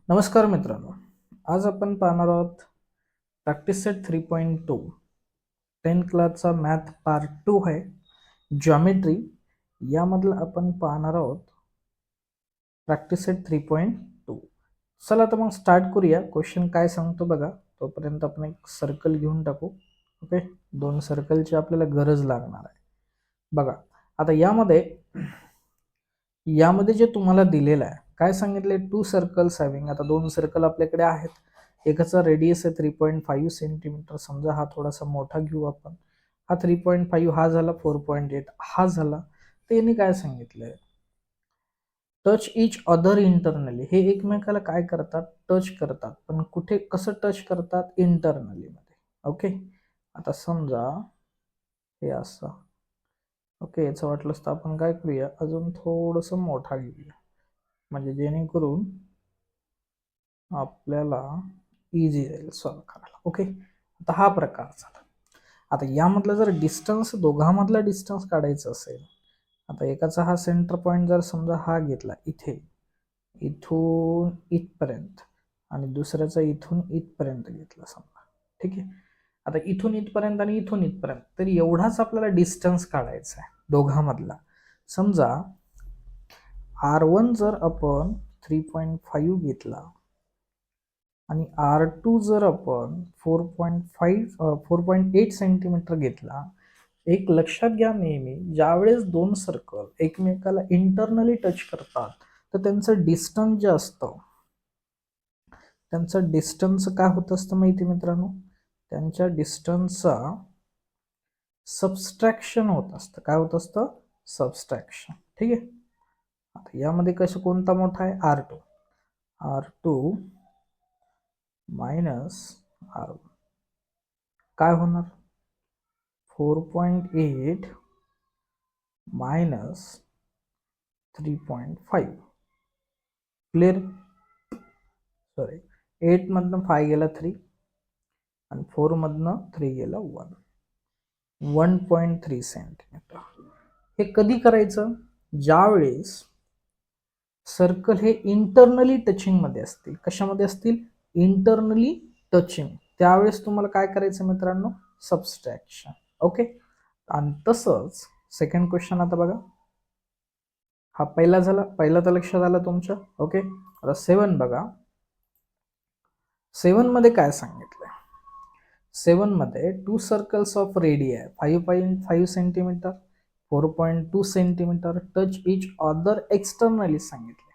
नमस्कार मित्रांनो, आज आपण पाहणार आहोत प्रॅक्टिस सेट 3.2 10th क्लासचा मॅथ पार्ट 2 आहे जॉमेट्री. यामधलं आपण पाहणार आहोत प्रॅक्टिस सेट 3.2. चला तर मग स्टार्ट करूया. क्वेश्चन काय सांगतो बघा, तोपर्यंत आपण एक सर्कल घेऊन टाकू. ओके, 2 सर्कलची आपल्याला गरज लागणार आहे. बघा आता यामध्ये जे तुम्हाला दिलेलं आहे, काय सांगितले, 2 सर्कल्स हॅव्हिंग. आता 2 सर्कल आपल्याकडे आहेत. एकाचा रेडियस आहे 3.5 सेंटीमीटर. समजा हा थोडासा मोठा घेऊ आपण. हा 3.5, हा झाला 4.8, हा झाला. तर यांनी काय सांगितलंय, टच इच अदर इंटरनली. हे एकमेकाला काय करतात, टच करतात. पण कुठे, कसं टच करतात, इंटरनली मध्ये. ओके, आता समजा हे असं. ओके, याचं वाटलंच तर आपण काय करूया, अजून थोडंसं मोठा घेऊया, म्हणजे जेणेकरून आपल्याला इझी जाईल सॉल्व करायला. ओके, आता हा प्रकार झाला. आता यामधला जर डिस्टन्स, दोघांमधला डिस्टन्स काढायचं असेल, आता एकाचा हा सेंटर पॉइंट जर समजा हा घेतला इथे, इथून इथपर्यंत, आणि दुसऱ्याचा इथून इथपर्यंत घेतला समजा. ठीक आहे, आता इथून इथपर्यंत आणि इथून इथपर्यंत, तर एवढाच आपल्याला डिस्टन्स काढायचा आहे दोघांमधला. समजा R1 जर आपण 3.5 घेतला आणि R2 जर आपण 4.8 सेंटीमीटर घेतला. एक लक्षात घ्या, नेहमी ज्यावेळेस 2 सर्कल एकमेकाला इंटरनली टच करतात, तर त्यांचं डिस्टन्स जे असतं, त्यांचं डिस्टन्स काय होत असतं माहिती मित्रांनो, त्यांच्या डिस्टन्सचा सबस्ट्रॅक्शन होत असतं. काय होत असतं, सबस्ट्रॅक्शन. ठीक आहे, आता यामध्ये कसं, कोणता मोठा आहे, R2 मायनस R1. काय होणार, 4.8 मायनस 3.5. क्लिअर, सॉरी, 8 मधनं 5 गेला 3, आणि 4 मधनं 3 गेला 1.3 सेंटीमीटर. हे कधी करायचं, ज्यावेळेस सर्कल हे इंटरनली टचिंग मध्ये असतील. कशामध्ये असतील, इंटरनली टचिंग. त्यावेळेस तुम्हाला काय करायचं मित्रांनो, सबस्ट्रॅक्शन. ओके, आणि तसंच सेकंड क्वेश्चन. आता बघा, हा पहिला झाला, पहिला तर लक्षात आलं तुमच्या. ओके, आता 7 बघा. 7 मध्ये काय सांगितलंय, 7 मध्ये 2 circles of radii 5.5 centimetre, 4.2 centimetre, touch each other externally सांगितले.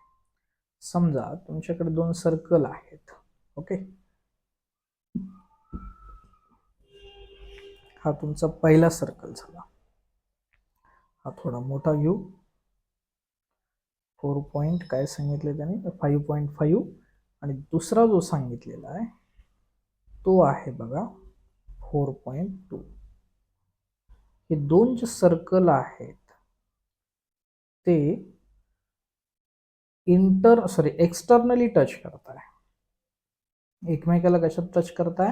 समजा तुमच्याकडे 2 सर्कल आहेत. ओके, हा तुमचा पहिला सर्कल झाला. हा थोडा मोठा घेऊ. 4 पॉइंट काय सांगितले त्याने, 5.5. आणि दुसरा जो सांगितलेला आहे तो आहे बघा 4.2. हे दोन जे सर्कल आहेत ते एक्सटर्नली टच करताय. एकमेकाला कशात टच करताय,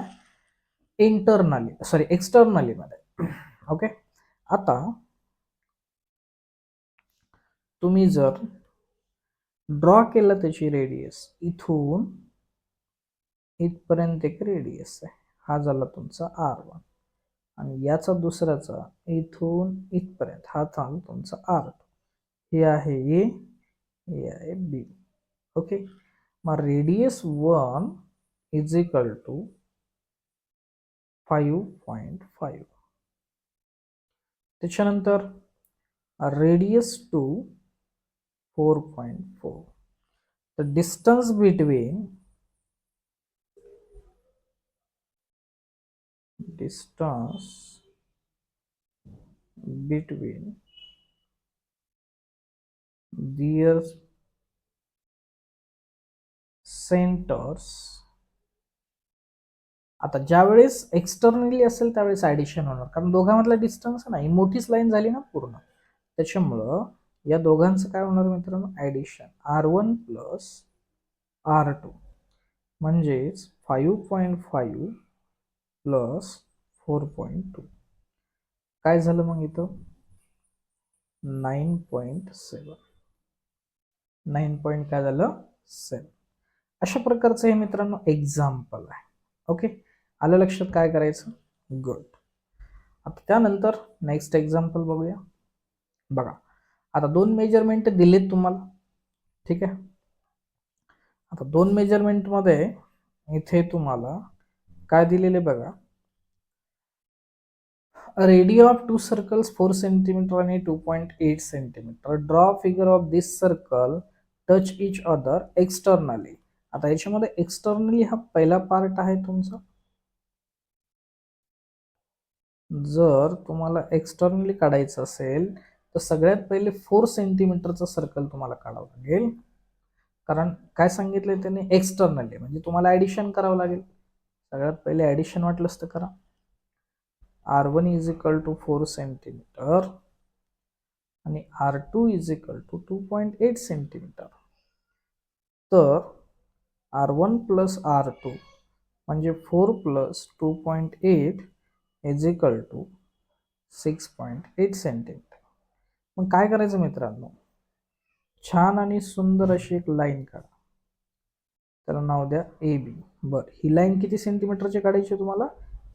एक्सटर्नली मध्ये. ओके, आता तुम्ही जर ड्रॉ केलं त्याची रेडियस, इथून इथपर्यंत एक रेडियस आहे, हा झाला तुमचा R1, आणि याचा दुसऱ्याचा इथून इथपर्यंत हा झाला तुमचा R2. हे आहे A, हे आहे B. ओके, मग रेडियस 1 इज इक्वल टू 5.5. त्याच्यानंतर radius 2 4.4. the distance between their centers. आता ज्यावेळेस एक्सटर्नली असेल त्यावेळेस ऍडिशन होणार, कारण दोघांमधला डिस्टन्स नाही, मोठीच लाईन झाली ना पूर्ण. त्याच्यामुळं या दोघांचं काय होणार मित्रांनो, ऍडिशन. R1 प्लस R2 म्हणजेच 5.5 प्लस 4.2. काय झालं मग इथं, 9.7. 9 पॉईंट काय झालं, 7. अशा प्रकारचं हे मित्रांनो एक्झाम्पल आहे. ओके, आलं लक्षात काय करायचं? गुड. आता त्यानंतर नेक्स्ट एक्झाम्पल बघूया. बघा, आता दोन मेजरमेंट दिलेत तुम्हाला. ठीक आहे, आता दोन मेजरमेंट मध्ये इथे तुम्हाला काय दिलेले बघा, radius of to circles 4 centimetre आणि 2.8 centimetre. Draw figure of this circle touch each other externally. आता याच्यामध्ये एक्सटर्नली हा पहिला पार्ट आहे तुमचा. जर तुम्हाला एक्सटर्नली काढायचं असेल तर सगळ्यात पहिले 4 सेंटीमीटरचं सर्कल तुम्हाला काढावं लागेल. कारण काय सांगितलंय त्यांनी, एक्सटर्नली म्हणजे तुम्हाला ऍडिशन करावं लागेल. सगळ्यात पहिले ऍडिशन वाटलं असतं करा. R1 is equal to 4 centimetre आणि R2 is equal to 2.8 centimetre. तर R1 प्लस R2 म्हणजे 4 plus 2.8 is equal to 6.8 centimetre. मग काय करायचं मित्रांनो, छान आणि सुंदर अशी एक लाईन काढा. त्याला नाव द्या ए बी. बर, ही लाईन किती सेंटीमीटरची काढायची तुम्हाला?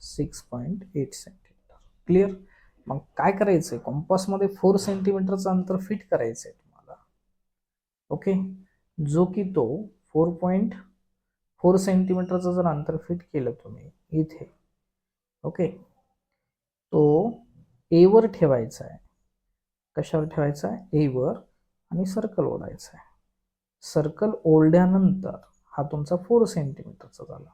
6.8 सेंटीमीटर. क्लिअर? मग काय करायचंय, कॉम्पासमध्ये 4 सेंटीमीटरचं अंतर फिट करायचंय तुम्हाला. ओके, जो की तो 4.4 सेंटीमीटरचं जर अंतर फिट केलं तुम्ही इथे, ओके, तो ए वर ठेवायचा आहे. कशावर ठेवायचा आहे? ए वर. आणि सर्कल ओढायचा आहे. सर्कल ओढल्यानंतर हा तुमचा 4 सेंटीमीटरचा झाला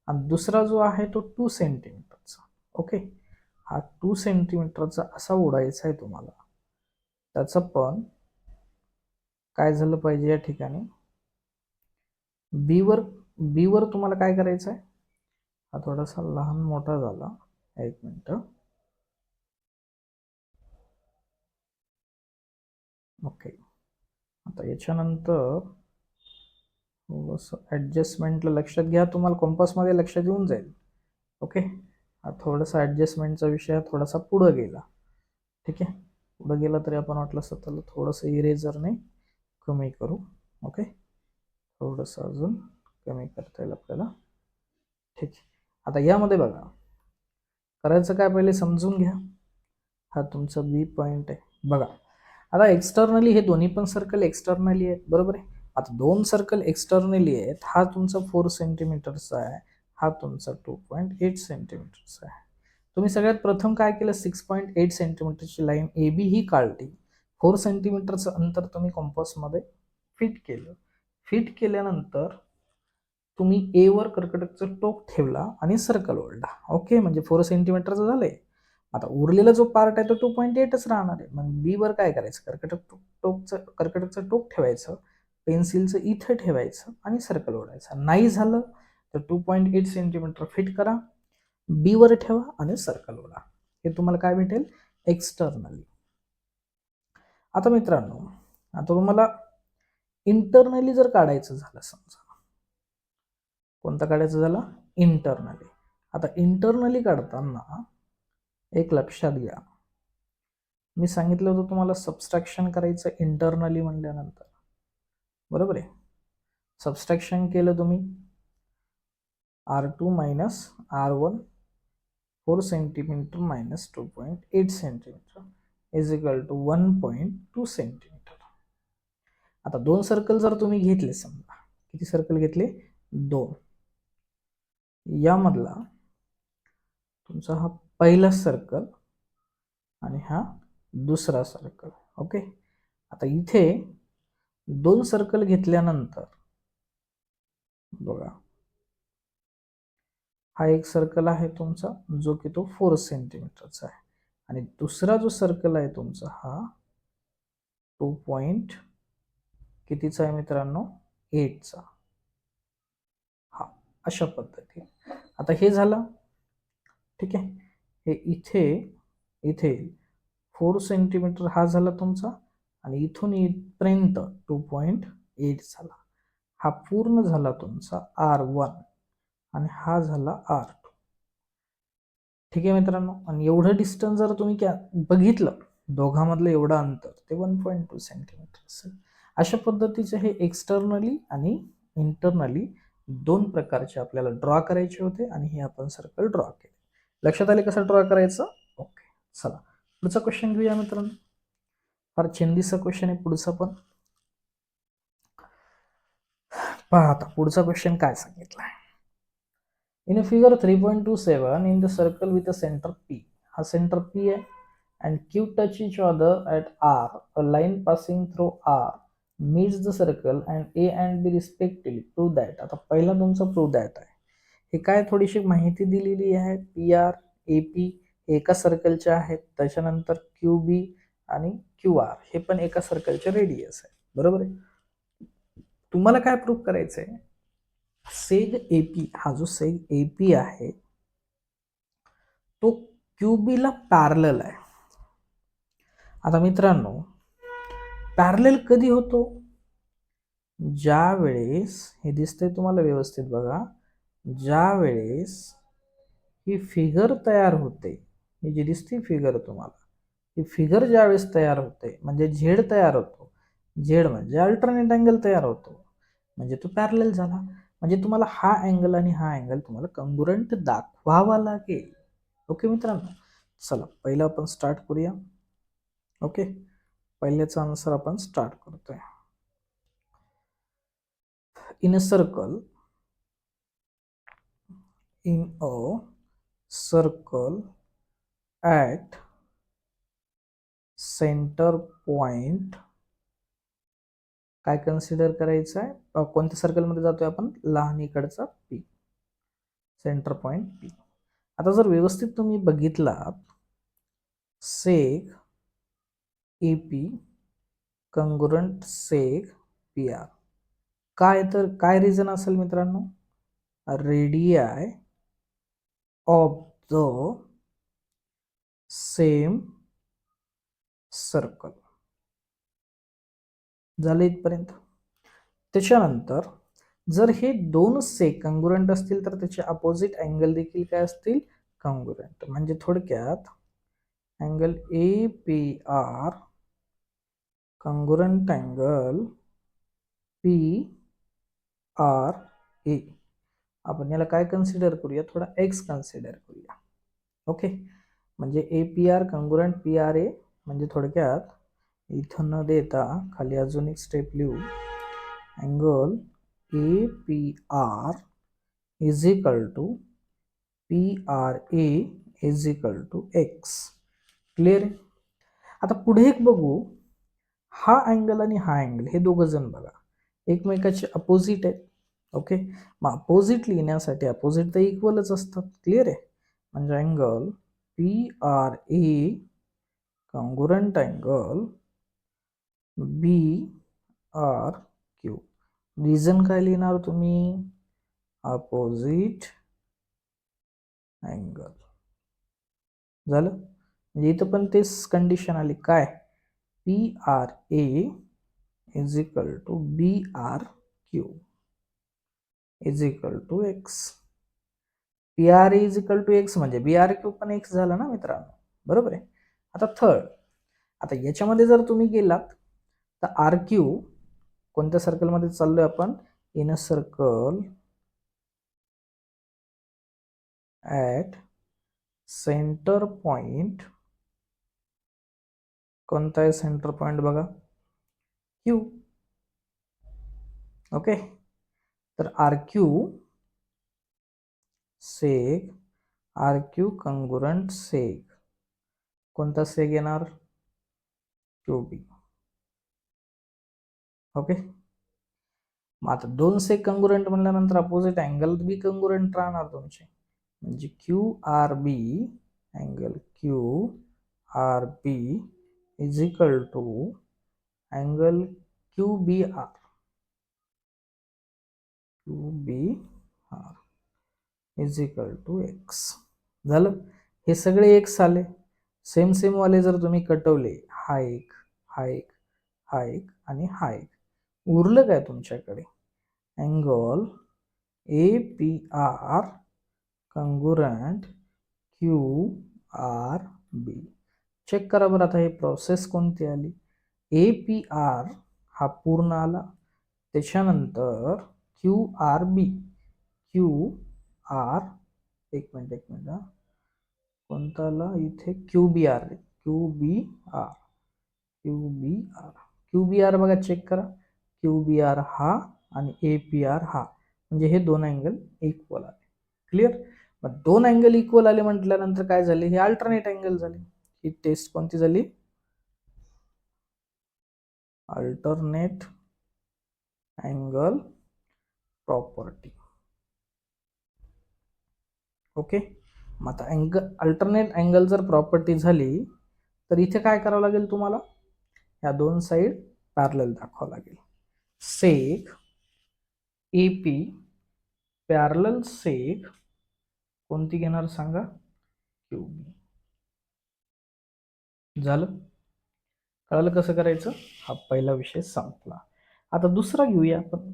आणि दुसरा जो आहे तो 2 सेंटीमीटरचा. ओके, हा 2 सेंटीमीटरचा असा ओढायचा आहे तुम्हाला. त्याचं पण काय झालं पाहिजे या ठिकाणी, बी वर तुम्हाला काय करायचं आहे, हा थोडासा लहान मोठा झाला, एक मिनिट. ओके, आता याच्यानंतर थोडंसं ॲडजस्टमेंटला लक्षात घ्या, तुम्हाला कॉम्पासमध्ये लक्षात येऊन जाईल. ओके, हा थोडासा ॲडजस्टमेंटचा विषय थोडासा पुढं गेला. ठीक आहे, पुढं गेला तरी आपण वाटलं असतं त्याला थोडंसं इरेजरने कमी करू. ओके, थोडंसं अजून कमी करता येईल आपल्याला. ठीक आहे, आता यामध्ये बघा करायचं काय, पहिले समजून घ्या. हा तुमचा बी पॉईंट आहे. बघा, आता एक्सटर्नली हे दोन्ही पण सर्कल एक्सटर्नली आहेत, बरोबर आहे. आता दोन सर्कल एक्सटर्नली आहेत. हा तुमचा 4 सेंटीमीटरचा आहे, हा तुमचा 2.8 सेंटीमीटरचा आहे. तुम्ही सगळ्यात प्रथम काय केलं, 6.8 सेंटीमीटरची लाईन ए बी ही काढली. 4 सेंटीमीटरचं अंतर तुम्ही कॉम्पासमध्ये फिट केलं. फिट केल्यानंतर तुम्ही ए वर कर्कटकचं टोक ठेवला आणि सर्कल ओढला. ओके, म्हणजे 4 सेंटीमीटरचं झालंय. आता उरलेला जो पार्ट आहे तो 2.8च राहणार आहे. मग बी वर काय करायचं, कर्कटकचं टोक ठेवायचं, पेन्सिलचं इथं ठेवायचं आणि सर्कल ओढायचं. नाही झालं तर 2.8 सेंटीमीटर फिट करा, बी वर ठेवा आणि सर्कल ओढा. हे तुम्हाला काय भेटेल, एक्सटर्नली. आता मित्रांनो, आता तुम्हाला इंटरनली जर काढायचं झालं, समजा कोणतं काढायचं झालं, इंटरनली. आता इंटरनली काढताना एक लक्षात घ्या, मी सांगितलं होतं तुम्हाला सबस्ट्रॅक्शन करायचं इंटरनली म्हणल्यानंतर, बरोबर आहे. सबस्ट्रॅक्शन केलं तुम्ही, R2 minus R1 4 centimetre minus 2.8 centimetre is equal to 1.2 centimetre. आता दोन सर्कल जर तुम्ही घेतले, समजा किती सर्कल घेतले, 2. यामधला तुमचा हा पहिला सर्कल आणि हा दुसरा सर्कल. ओके, आता इथे दोन सर्कल घेतल्यानंतर बघा, हा एक सर्कल आहे तुमचा जो की तो 4 सेंटीमीटरचा आहे आणि दुसरा जो सर्कल आहे तुमचा हा 2 कितीचा आहे मित्रांनो, 8चा. हा अशा पद्धतीने. आता हे झालं, ठीक आहे. हे इथे इथे 4 सेंटीमीटर हा झाला तुमचा आणि इथून इथपर्यंत 2.8 झाला. हा पूर्ण झाला तुमचा R1 आणि हा झाला R2. ठीक आहे मित्रांनो, आणि एवढं डिस्टन्स जर तुम्ही बघितलं, दोघांमधलं एवढं अंतर ते 1.2 सेंटीमीटर असेल. अशा पद्धतीचे हे एक्सटर्नली आणि इंटरनली दोन प्रकारचे आपल्याला ड्रॉ करायचे होते आणि हे आपण सर्कल ड्रॉ केले. लक्षात आले कसं ड्रॉ करायचं? ओके, चला पुढचा क्वेश्चन घेऊया मित्रांनो. फार छंदीचा क्वेश्चन आहे पुढचा पण. पहा आता पुढचा क्वेश्चन काय सांगितलाय. In figure 3.27 in the circle with a centre P. हा सेंटर P आहे and Q touch each other at R. A line passing through R meets the circle and A and B respectively. Prove that. आता पहिला तुमचा prove that आहे. हे काय थोडीशी माहिती दिलेली आहे. PR, AP एका सर्कलचे आहेत. त्याच्यानंतर QB आणि QR हे पण एका सर्कलचे रेडियस आहे. बरोबर आहे. तुम्हाला काय प्रूव्ह करायचं आहे? सेग AP, हा जो सेग AP आहे तो QB ला पॅरलल आहे. आता मित्रांनो, पॅरलल कधी होतो? ज्या वेळेस, हे दिसतंय तुम्हाला व्यवस्थित बघा, ज्या वेळेस ही फिगर तयार होते, ही जी दिसते फिगर तुम्हाला, ही फिगर ज्या वेळेस तयार होते म्हणजे झेड तयार होतो, झेड म्हणजे अल्टरनेट अँगल तयार होतो, म्हणजे तो पॅरलल झाला. म्हणजे तुम्हाला हा अँगल आणि हा अँगल तुम्हाला कंगुरंट दाखवावा लागेल. ओके मित्रांनो, चला पहिलं आपण स्टार्ट करूया. ओके, पहिल्याचा आन्सर आपण स्टार्ट करतोय. In a circle at centre point काय कन्सिडर करायचं आहे? कोणत्या सर्कलमध्ये जातोय आपण? लहानीकडचा P, सेंटर पॉइंट P. आता जर व्यवस्थित तुम्ही बघितलात, सेग AP कंगुरंट सेग PR, काय तर काय रिझन असेल मित्रांनो? रेडियाय ऑफ द सेम सर्कल. झालं इथपर्यंत. त्याच्यानंतर जर हे दोन सेग कंगुरंट असतील तर त्याचे अपोजिट अँगल देखील काय असतील? कंगुरंट. म्हणजे थोडक्यात अँगल APR कंगुरंट अँगल PRA. आपण याला काय कन्सिडर करूया? थोडा एक्स कन्सिडर करूया. ओके, म्हणजे APR कंगुरंट PRA, म्हणजे थोडक्यात इथं न देता खाली अजून एक स्टेप लिहू, angle APR is equal to PRA is equal to X. Clear आहे? आता पुढे एक बघू, हा अँगल आणि हा अँगल हे दोघं जण बघा एकमेकाचे अपोजिट आहेत. ओके, मग अपोजिट लिहिण्यासाठी अपोजिट तर इक्वलच असतात. क्लिअर आहे? म्हणजे angle PRA congruent angle BRQ. Reason काय लिहिणार तुम्ही? Opposite angle. झालं? म्हणजे इथं पण तेच कंडिशन आली. काय? PRA is equal to BRQ is equal to x. PRA is equal to x म्हणजे BRQ पण एक्स झाला ना मित्रांनो. बरोबर आहे? आता थर्ड, आता याच्यामध्ये जर तुम्ही गेलात तर RQ कोणत्या सर्कलमध्ये चाललोय आपण? In a circle at centre point. कोणता आहे सेंटर पॉइंट बघा? Q. ओके, तर RQ सेग, RQ कंगुरंट सेग, कोणता सेग येणार? QB. ओके, मग आता दोन सेग कंगुरंट म्हणल्यानंतर अपोजिट अँगल बी कंगुरंट राहणार तुमचे, म्हणजे QRB angle QRB is equal to angle QBR is equal to X. झालं? हे सगळे एक्स आले. सेम सेम वाले जर तुम्ही कटवले, हा एक, हा एक, हा एक आणि हा एक, उरलं काय तुमच्याकडे? Angle APR कंगुरंट QRB. चेक करा बरं आता हे प्रोसेस कोणती आली. APR हा पूर्ण आला, त्याच्यानंतर Q R B, Q R, एक मिनिट हा, कोणता आला इथे, Q B R, Q B R, Q B R, Q B R बघा चेक करा, क्यू बी आर हा आणि ए पी आर हा, म्हणजे हे दोन अँगल इक्वल आले. क्लिअर. मग दोन अँगल इक्वल आले म्हटल्यानंतर काय झाले, हे अल्टरनेट अँगल झाले. ही टेस्ट कोणती झाली, अल्टरनेट अँगल प्रॉपर्टी. ओके. मग आता अल्टरनेट अँगल जर प्रॉपर्टी झाली तर इथे काय करावं लागेल तुम्हाला, या दोन साइड पॅरलल दाखवावं लागेल. सेक ए पी पॅरलल सेक कोणती घेणार सांगा, क्यू बी. झालं, कळलं कसं करायचं. हा पहिला विषय संपला. आता दुसरा घेऊया आपण.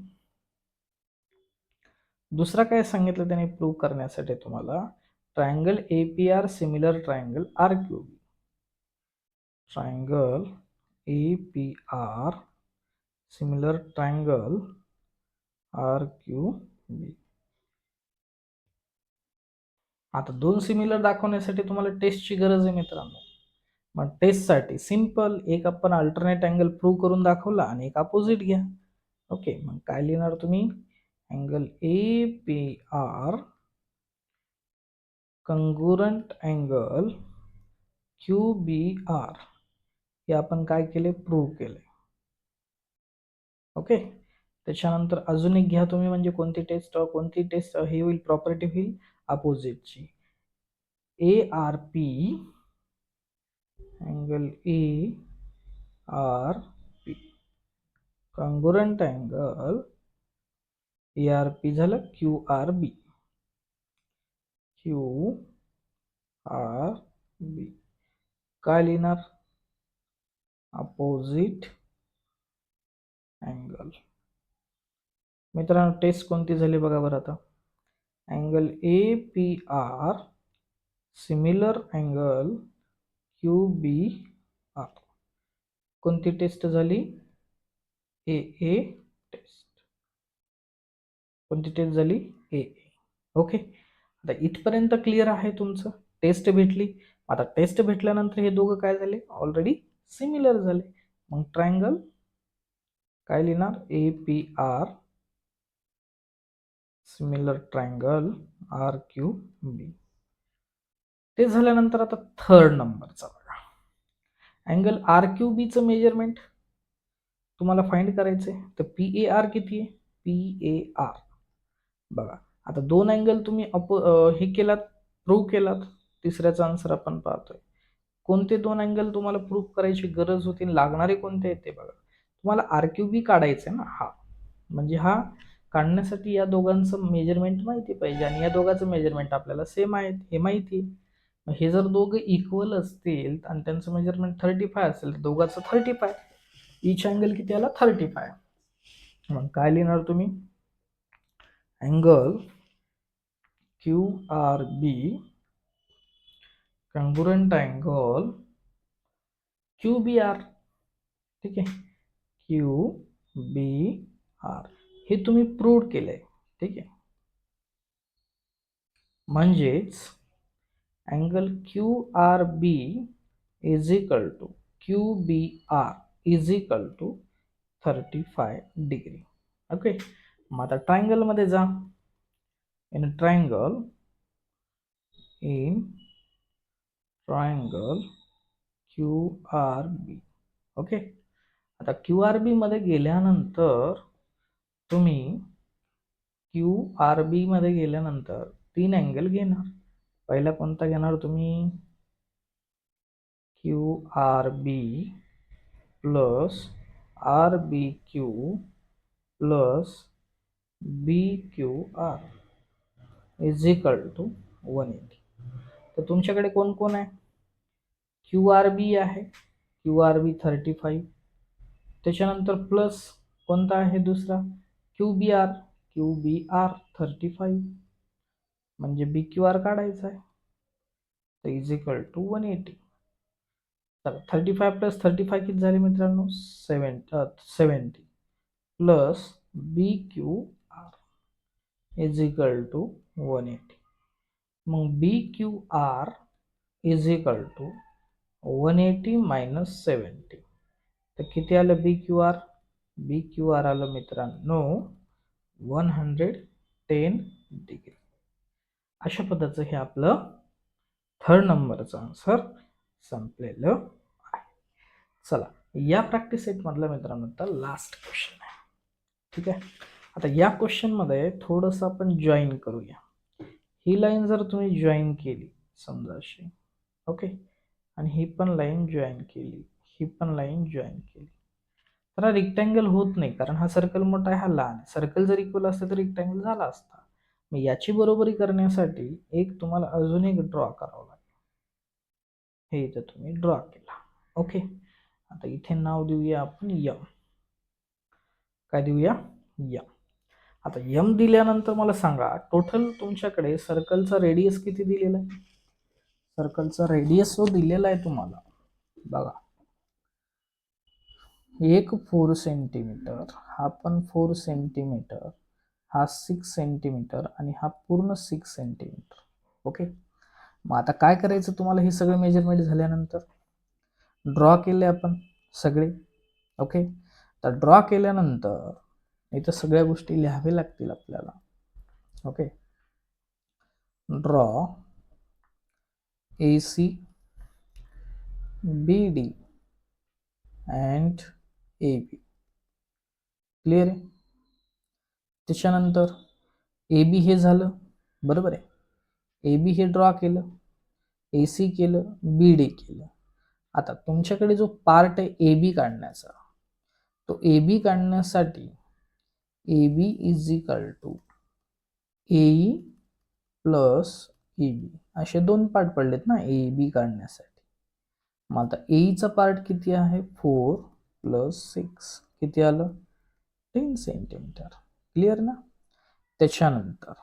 दुसरा काय सांगितलं त्याने प्रूव्ह करण्यासाठी तुम्हाला, triangle A P R similar triangle R Q B. Triangle A P R similar triangle R Q B. आता दोन सिमिलर दाखवण्यासाठी तुम्हाला टेस्टची गरज आहे मित्रांनो. मग टेस्टसाठी सिंपल, एक आपण अल्टरनेट अँगल प्रूव्ह करून दाखवला आणि एक अपोजिट घ्या. ओके. मग काय लिहिणार तुम्ही, angle A P R congruent angle Q B R, हे आपण काय केले, प्रूव्ह केले. ओके. त्याच्यानंतर अजून एक घ्या तुम्ही, म्हणजे कोणती टेस्ट हे होईल, प्रॉपर्टी होईल अपोजिटची. A R P angle A R P congruent angle A R P झालं Q R B, Q R B. काय लिहिणार, अपोजिट अँगल. मित्रांनो टेस्ट कोणती झाली बघा बरं आता, angle A P R similar angle Q B R. कोणती टेस्ट झाली, ए ए टेस्ट. कोणती टेस्ट झाली, ए ए. ओके. आता इथपर्यंत क्लिअर आहे तुमचं, टेस्ट भेटली. आता टेस्ट भेटल्यानंतर हे दोघं काय झाले, ऑलरेडी सिमिलर झाले. मग ट्रायंगल काय लिहिणार, A P R similar triangle R Q B. ते झाल्यानंतर आता थर्ड नंबरचा बघा, अँगल आर क्यू बी चं मेजरमेंट तुम्हाला फाइंड करायचंय. तर पी ए आर किती आहे, पी ए आर बघा. आता दोन अँगल तुम्ही हे केलात, प्रूव्ह केलात. तिसऱ्याचा आन्सर आपण पाहतोय. कोणते दोन अँगल तुम्हाला प्रूव्ह करायची गरज होती, लागणारे कोणते आहेत ते बघा. तुम्हाला आर क्यू बी काढायचंय ना, हा म्हणजे हा काढण्यासाठी या दोघांचं मेजरमेंट माहिती पाहिजे, आणि या दोघांचं मेजरमेंट आपल्याला सेम आहे हे माहिती. हे जर दोघं इक्वल असतील आणि त्यांचं मेजरमेंट 35 असेल तर दोघांचं 35, इच अँगल किती आला, 35. मग काय लिहिणार तुम्ही, angle Q R B congruent angle Q B R. ठीक आहे, क्यू बी आर हे तुम्ही प्रूव्ह केलंय. ठीक आहे, म्हणजेच angle Q R B is equal to Q B R is equal to 35 degree. Okay. मग आता ट्रायंगल मध्ये जा, in triangle Q R B. Okay. आता क्यू आर बी मध्ये गेल्यानंतर तुम्ही क्यू आर बी मध्ये गेल्यानंतर तीन अँगल घेणार. पहिला कोणता घेणार तुम्ही, Q R B plus R B Q plus B Q R is equal to 180. तर तुमच्याकडे कोण कोण आहे, क्यू आर बी आहे, क्यू आर बी 35. त्याच्यानंतर प्लस कोणता आहे दुसरा, Q B R, Q B R 35, म्हणजे बी क्यू आर काढायचा आहे. तर इज इक्वल टू 180. तर 35 प्लस 35 किती झाले मित्रांनो, 70 plus B Q R. Is equal to 180. मग B Q R is equal to 180 minus 70. तर किती आलं B Q R? B Q R आलं मित्रांनो 110 डिग्री. अशा पद्धतीचं हे आपलं थर्ड नंबरचं आन्सर संपलेलं आहे. चला, या प्रॅक्टिस सेट मधला मित्रांनो आता लास्ट क्वेश्चन आहे. ठीक आहे. आता या क्वेश्चन मध्ये थोडंसं आपण जॉईन करूया. ही लाईन जर तुम्ही जॉईन केली समजा अशी, ओके, आणि ही पण लाईन जॉईन केली, ही पण लाईन जॉईन केली, तर हा रेक्टँगल होत नाही, कारण हा सर्कल मोठा आहे, हा लहान आहे. सर्कल जर इक्वल असते तर रेक्टँगल झाला असता. मग याची बरोबरी करण्यासाठी एक तुम्हाला अजून एक ड्रॉ करावं लागेल. हे इथं तुम्ही ड्रॉ केला. ओके. आता इथे नाव देऊया आपण यम. काय देऊया? यम. आता यम दिल्यानंतर मला सांगा टोटल तुमच्याकडे सर्कलचा रेडियस किती दिलेला आहे? सर्कलचा रेडियस जो दिलेला आहे तुम्हाला बघा, एक 4 सेंटीमीटर, हा पण 4 सेंटीमीटर, हा 6 सेंटीमीटर आणि हा पूर्ण 6 सेंटीमीटर. ओके. मग आता काय करायचं तुम्हाला? हे सगळे मेजरमेंट झाल्यानंतर ड्रॉ केले आपण सगळे. ओके. तर ड्रॉ केल्यानंतर इथं सगळ्या गोष्टी लिहाव्या लागतील आपल्याला. Okay. Draw AC, BD and AB. Clear आहे? त्याच्यानंतर AB हे झालं, बरोबर आहे. AB हे ड्रॉ केलं, AC केलं, BD केलं. आता तुमच्याकडे जो पार्ट आहे AB काढण्याचा, तो AB काढण्यासाठी AB is equal to AE plus EB असे दोन पार्ट पडलेत ना AB काढण्यासाठी. मग आता AEचा पार्ट किती आहे? 4 प्लस 6 किती आलं? 10 सेंटीमीटर. क्लिअर ना? त्याच्यानंतर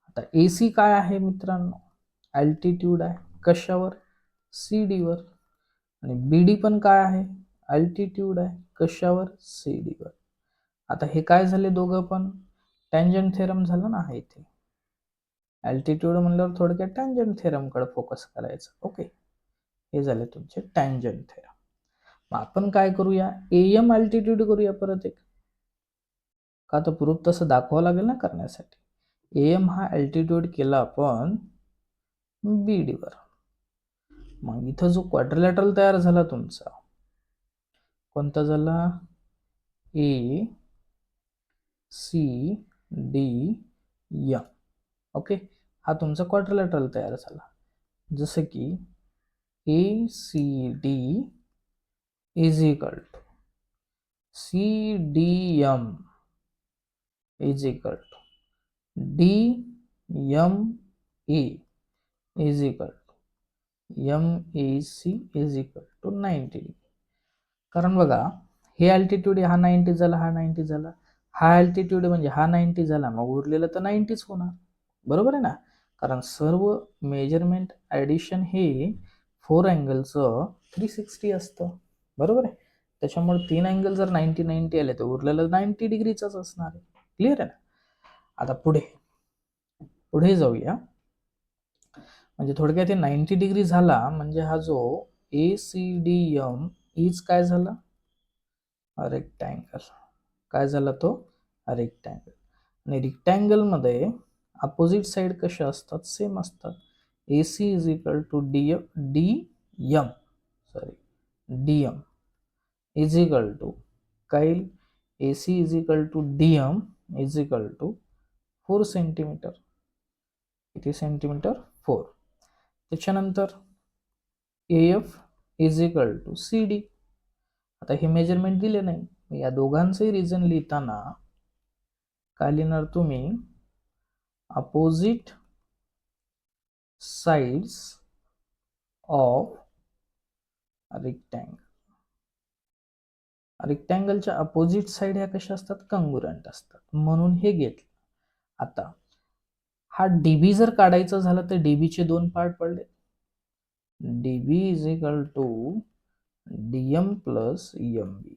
आता AC काय आहे मित्रांनो? अल्टिट्यूड आहे. कशावर? CD वर. आणि BD पण काय आहे? अल्टिट्यूड आहे. कशावर? CD वर. आता हे काय झाले दोघं पण? टँजंट थेरम झालं ना इथे. अल्टिट्यूड म्हणल्यावर थोडक्यात टँजंट थेरम कडे फोकस करायचं. ओके. हे झाले तुमचे टँजंट थेरम. मग आपण काय करूया? AM अल्टिट्यूड करूया परत एक. का तर प्रूफ तसं दाखवावं लागेल ना करण्यासाठी. AM हा अल्टिट्यूड केला आपण BD वर. मग इथं जो क्वाड्रिलॅटरल तयार झाला तुमचा, कोणता झाला? A C D M. Okay. हा तुमचा क्वाड्रिलॅटरल तयार झाला. जसं की ACD is equal to CDM is equal to DMA is equal to MAC is equal to 90 degree. कारण बघा, हे अल्टिट्यूड हा 90 झाला, हा 90 झाला, हा अल्टिट्यूड म्हणजे हा 90 झाला, मग उरलेलं तर 90च होणार. बरोबर आहे ना? कारण सर्व मेजरमेंट ॲडिशन हे 4 अँगलचं 360 असतं. बरोबर आहे? त्याच्यामुळे 3 अँगल जर 90 90 आले तर उरलेलं 90 डिग्रीचाच असणार आहे. क्लिअर आहे ना? आता पुढे जाऊया. म्हणजे थोडक्यात हे 90 डिग्री झाला म्हणजे हा जो ACDM इज काय झाला? रेक्टँगल. काय झाला तो? रेक्टँगल. आणि रेक्टँगल मध्ये अपोजिट साइड कशा असतात? सेम असतात. AC is equal to DM is equal to काय? AC is equal to DM is equal to 4 centimetre. किती सेंटीमीटर? 4. त्याच्यानंतर AF is equal to CD. आता हे मेजरमेंट दिले नाही, या दोघांचंही रिझन लिहिताना काय लिहिणार तुम्ही? Opposite sides of rectangle. रेक्टँगलच्या अपोजिट साइड ह्या कशा असतात? कंगुरंट असतात, म्हणून हे घेतलं. आता हा डीबी जर काढायचा झाला तर डीबीचे दोन पार्ट पडले. DB is equal to DM plus MB.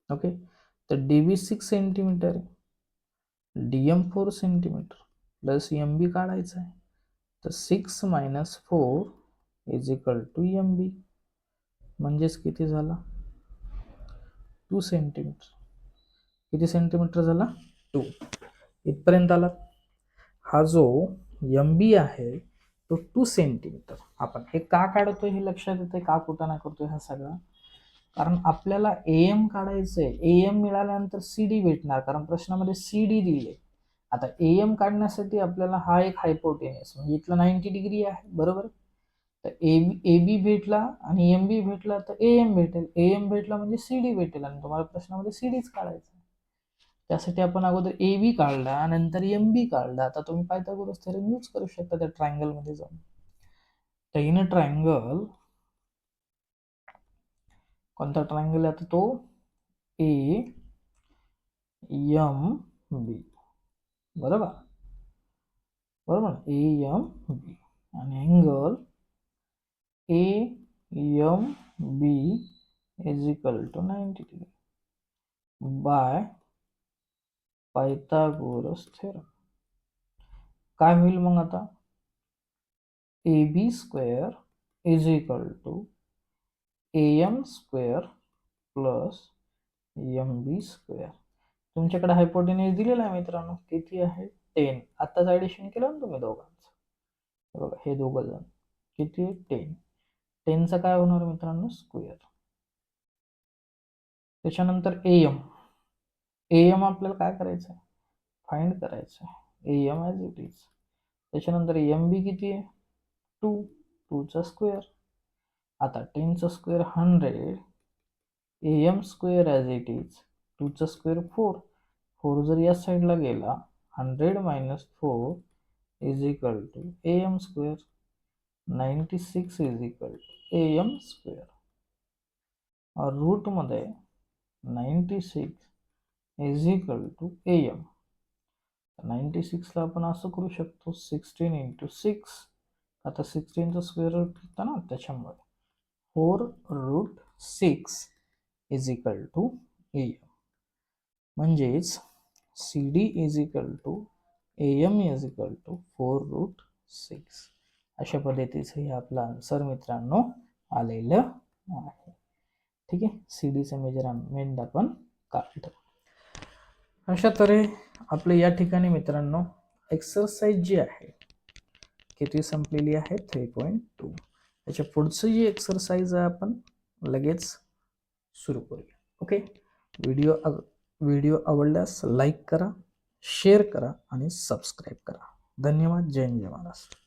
Okay. तर डीबी 6 सेंटीमीटर आहे, DM 4 सेंटीमीटर प्लस MB काढायचं आहे. तर 6 - 4 इज इक्वल टू MB, म्हणजेच किती झाला 2 सेंटीमीटर. किती सेंटीमीटर झाला 2. इथपर्यंत आला. हा जो MB आहे तो 2 सेंटीमीटर. आपण हे का काढतोय हे लक्षात येते का कुठं नाही करतोय हा सगळा, कारण आपल्याला AM काढायचंय. AM मिळाल्यानंतर CD भेटणार, कारण प्रश्नामध्ये CD दिले. आता AM काढण्यासाठी आपल्याला हा एक हायपोटेनियस म्हणजे इथला 90 डिग्री आहे बरोबर. तर AB भेटला आणि MB भेटला तर AM भेटेल. AM भेटला म्हणजे CD भेटेल आणि तुम्हाला प्रश्नामध्ये CDच काढायचं. त्यासाठी आपण अगोदर AB काढला नंतर MB काढला. आता तुम्ही पायथागोरस थेरम यूज करू शकता त्या ट्रायंगल मध्ये जाऊन. तर इन ट्रायंगल कोणता ट्रायंगल आहे आता तो AMB बरोबर बरोबर AMB आणि angle AMB is equal to 90 degree by Pythagoras theorem. काय होईल मग आता AB square is equal to AM square plus MB square. तुमच्याकडे हायपोटेन्यूज दिलेला आहे मित्रांनो, किती आहे 10. आत्ताच ऍडिशन केलं ना तुम्ही दोघांचं, बघा हे दोघं जण किती 10. 10चा काय होणार मित्रांनो स्क्वेअर. त्याच्यानंतर AM आपल्याला काय करायचं आहे फाइंड करायचं आहे. AM as it is. त्याच्यानंतर MB किती आहे 2चा स्क्वेअर. आता 10चा square 100. AM square as it is 2चा स्क्वेअर 4 जर या साईडला गेला 100 - 4 is equal to AM square. 96 is equal to AM square. Root मध्ये 96 इज इक्वल टू AM. 96 ला आपण असं करू शकतो 16 × 6. आता 16चा स्क्वेअर रूट होता ना त्याच्यामुळे 4√6 इज इक्वल टू AM. म्हणजेच CD is equal to AM is equal to 4√6. अशा पद्धतीचं हे आपलं आन्सर मित्रांनो आलेलं आहे. ठीक आहे, CDचं मेजरमेंट आपण काढलं. अशा तऱ्हे आपले या ठिकाणी मित्रांनो एक्सरसाइज जी आहे किती संपलेली आहे 3.2. त्याच्या पुढचं जी एक्सरसाइज आहे आपण लगेच सुरू करूया. ओके, व्हिडिओ आवडल्यास लाईक करा, शेअर करा आणि सबस्क्राईब करा. धन्यवाद. जय हिंद, जय महाराष्ट्र.